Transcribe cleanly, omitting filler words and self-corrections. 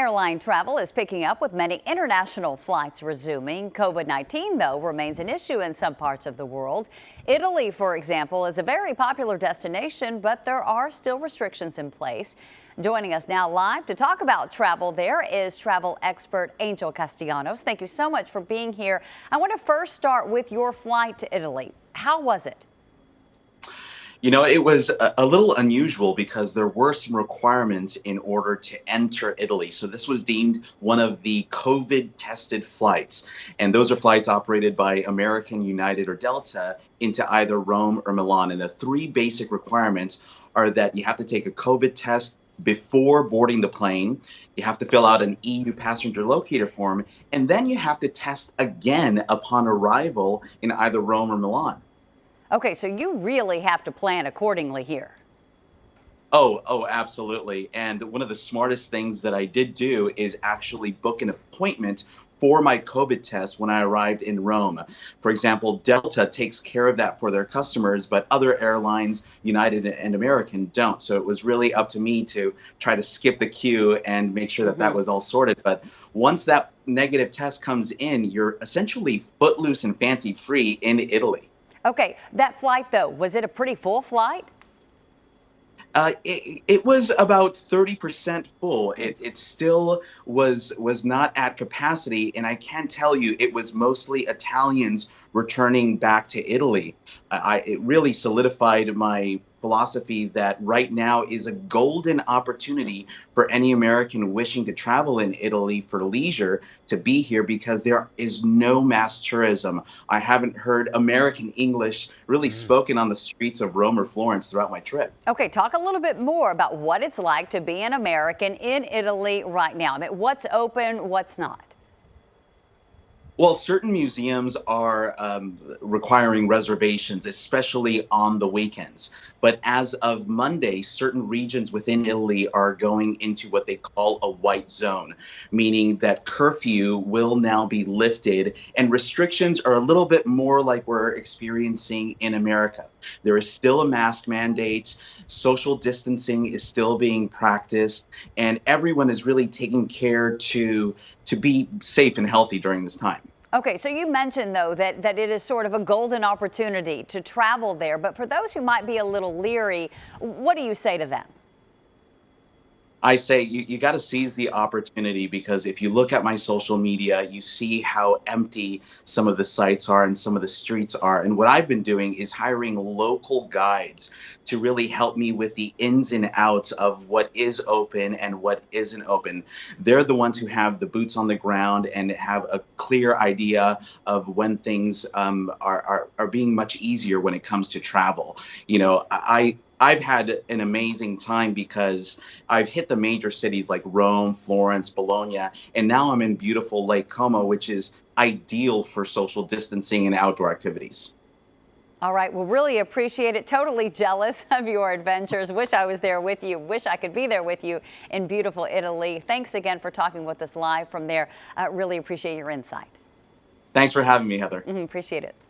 Airline travel is picking up with many international flights resuming. COVID-19, though, remains an issue in some parts of the world. Italy, for example, is a very popular destination, but there are still restrictions in place. Joining us now live to talk about travel there is travel expert Angel Castellanos. Thank you so much for being here. I want to first start with your flight to Italy. How was it? You know, it was a little unusual because there were some requirements in order to enter Italy. So this was deemed one of the COVID tested flights. And those are flights operated by American, United, or Delta into either Rome or Milan. And the three basic requirements are that you have to take a COVID test before boarding the plane, you have to fill out an EU passenger locator form, and then you have to test again upon arrival in either Rome or Milan. Okay, so you really have to plan accordingly here. Oh, absolutely. And one of the smartest things that I did do is actually book an appointment for my COVID test when I arrived in Rome. For example, Delta takes care of that for their customers, but other airlines, United and American, don't. So it was really up to me to try to skip the queue and make sure that that was all sorted. But once that negative test comes in, you're essentially footloose and fancy free in Italy. Okay, that flight, though, was it a pretty full flight? It was about 30% full. It still was not at capacity, and I can tell you it was mostly Italians returning back to Italy. It really solidified my philosophy that right now is a golden opportunity for any American wishing to travel in Italy for leisure to be here because there is no mass tourism. I haven't heard American English really spoken on the streets of Rome or Florence throughout my trip. Okay, talk a little bit more about what it's like to be an American in Italy right now. I mean, what's open, what's not? Well, certain museums are requiring reservations, especially on the weekends. But as of Monday, certain regions within Italy are going into what they call a white zone, meaning that curfew will now be lifted and restrictions are a little bit more like we're experiencing in America. There is still a mask mandate, social distancing is still being practiced, and everyone is really taking care to be safe and healthy during this time. Okay, so you mentioned, though, that it is sort of a golden opportunity to travel there. But for those who might be a little leery, what do you say to them? I say you got to seize the opportunity because if you look at my social media, you see how empty some of the sites are and some of the streets are. And what I've been doing is hiring local guides to really help me with the ins and outs of what is open and what isn't open. They're the ones who have the boots on the ground and have a clear idea of when things are being much easier when it comes to travel. You know, I've had an amazing time because I've hit the major cities like Rome, Florence, Bologna, and now I'm in beautiful Lake Como, which is ideal for social distancing and outdoor activities. All right, well, really appreciate it. Totally jealous of your adventures. Wish I was there with you. Wish I could be there with you in beautiful Italy. Thanks again for talking with us live from there. Really appreciate your insight. Thanks for having me, Heather. Appreciate it.